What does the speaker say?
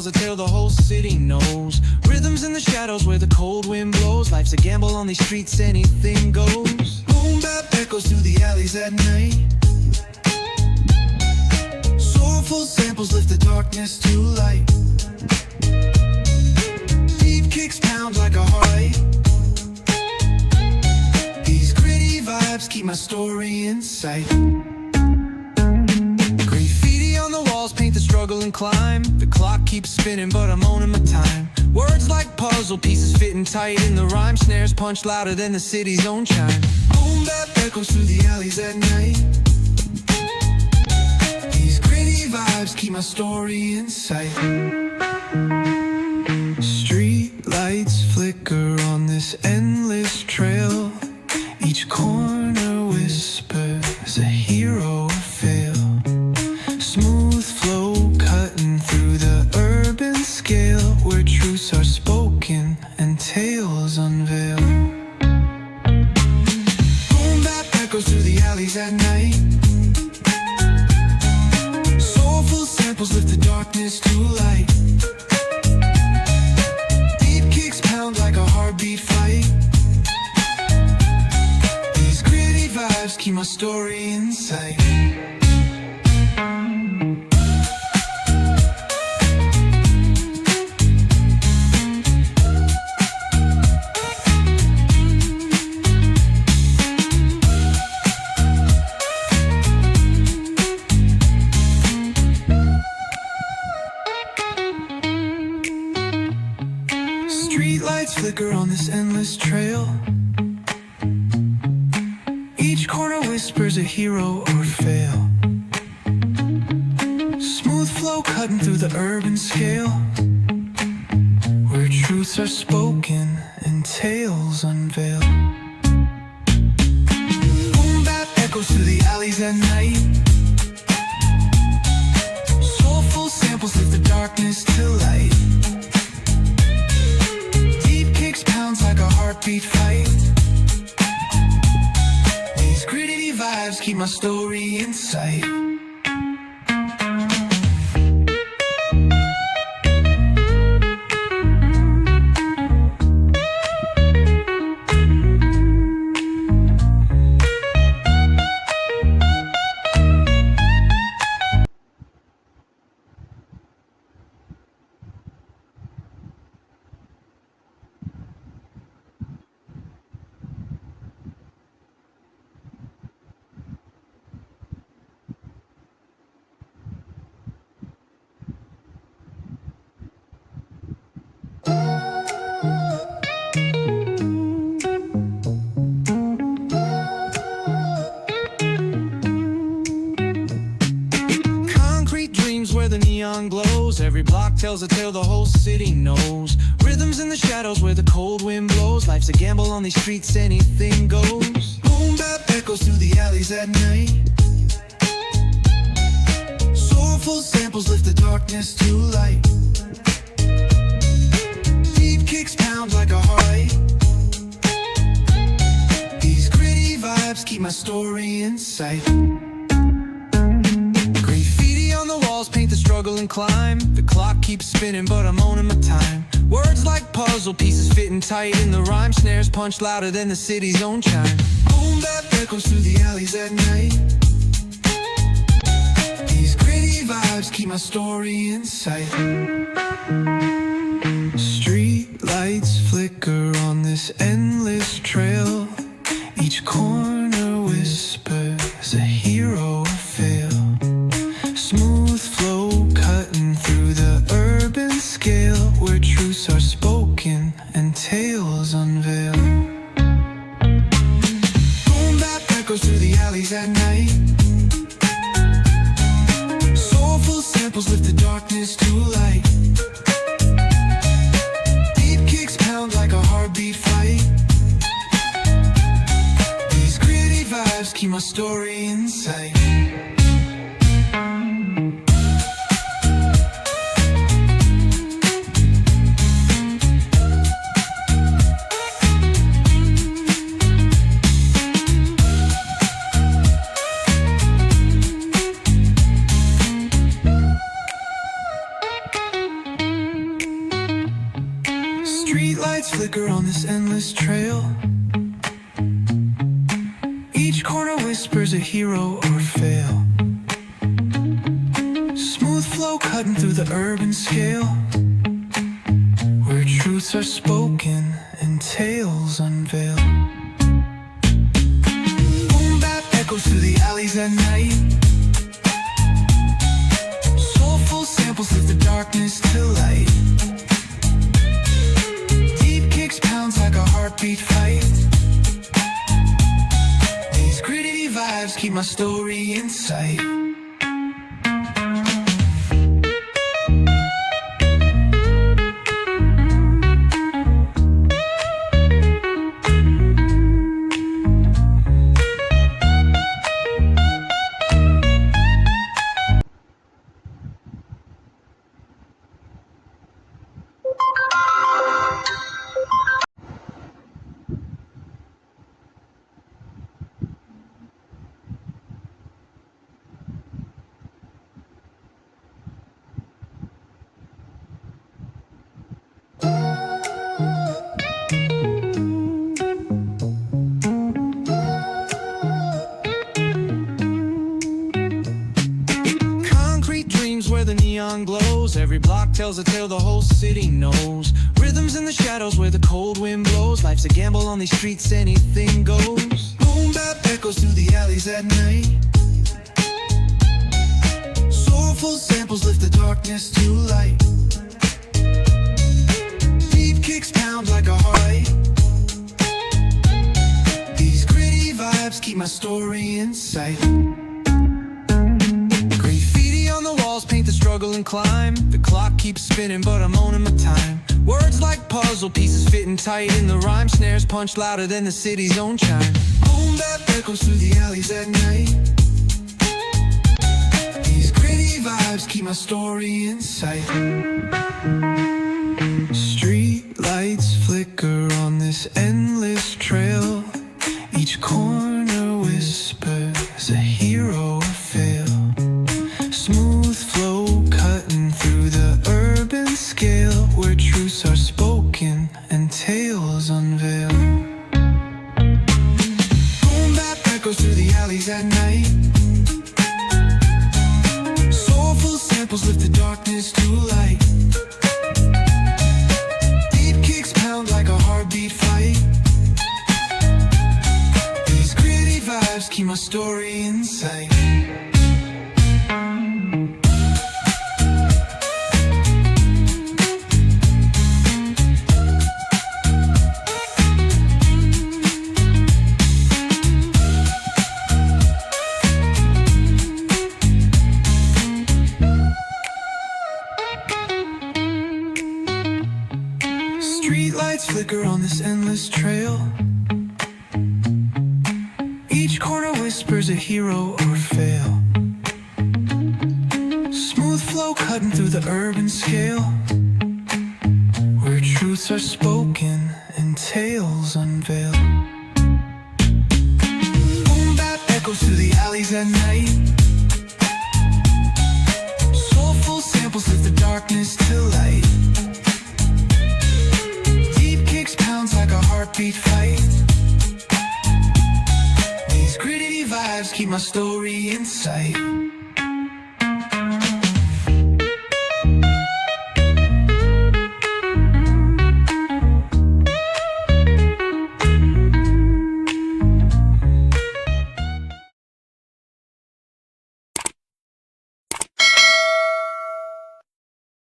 tells a tale the whole city knows. Rhythms in the shadows where the cold wind blows. Life's a gamble on these streets, anything goes. Boom bap echoes through the alleys at night. Soulful samples lift the darkness to light. Deep kicks pound like a heartache. These gritty vibes keep my story in sight. Graffiti on the walls paint the struggle and climb. The clock keeps spinning but I'm owning my time. Words like puzzle pieces fitting tight in the rhyme. Snares punch louder than the city's own chime. Boom bap echoes through the alleys at night. These gritty vibes keep my story in sight. Street lights flicker on this endless trail. Each corner whispers a hero fail. Smooth flow cutting through the urban scale, where truths are spoken and tales unveil. Boom bap echoes through the alleys at night. Soulful samples lift the darkness to light. Deep kicks pound like a heartbeat fight. These gritty vibes keep my story in sight. Streetlights flicker on this endless trail. Each corner whispers a hero or fail. Smooth flow cutting through the urban scale, where truths are spoken and tales unveil. Boom bap echoes through the alleys at night. Soulful samples lift the darkness to light. Pounds like a heartbeat fight. These gritty vibes keep my story in sight. Where the neon glows, every block tells a tale the whole city knows. Rhythms in the shadows where the cold wind blows. Life's a gamble on these streets, anything goes. Boom bap echoes through the alleys at night. Soulful samples lift the darkness to light. Deep kicks pound like a heartache. These gritty vibes keep my story in sight. Paint the struggle and climb. The clock keeps spinning but I'm owning my time. Words like puzzle pieces fitting tight in the rhyme. Snares punch louder than the city's own chime. Boom bap echoes through the alleys at night. These gritty vibes keep my story in sight. Street lights flicker on this endless trail. Each corner whispers a hero fail. Smooth flow cutting through the urban scale, where truths are spoken and tales unveil. Boom bap echoes through the alleys at night. Soulful samples lift the darkness to light. Deep kicks pound like a heartbeat fight. These gritty vibes keep my story in sight. Streetlights flicker on this endless trail. Each corner whispers a hero or fail. Smooth flow cutting through the urban scale, where truths are spoken and tales unveiled. Boom bap echoes through the alleys at night. Soulful samples lift the darkness to light. Deep kicks pounds like a heartbeat fight. These gritty vibes keep my story in sight. Where the neon glows, every block tells a tale the whole city knows. Rhythms in the shadows where the cold wind blows. Life's a gamble on these streets, anything goes. Boom bap echoes through the alleys at night. Soulful samples lift the darkness to light. Deep kicks pound like a heart. These gritty vibes keep my story in sight. Paint the struggle and climb. The clock keeps spinning, but I'm owning my time. Words like puzzle pieces fitting tight in the rhyme. Snares punch louder than the city's own chime. Boom bap echoes through the alleys at night. These gritty vibes keep my story in sight. Street lights flicker on this endless trail. Each corner whispers a hero or fail. Smooth flow cutting through the urban scale, where truths are spoken and tales unveiled. Boom bap echoes through the alleys at night. Soulful samples lift the darkness to light. Deep kicks pound like a heartbeat fight. These gritty vibes keep my story in sight. Streetlights flicker on this endless trail. Each corner whispers a hero or fail. Smooth flow cutting through the urban scale, where truths are spoken and tales unveiled. Boom bap echoes through the alleys at night. Soulful samples lift the darkness to light. Pounds like a heartbeat fight. These gritty vibes keep my story in sight.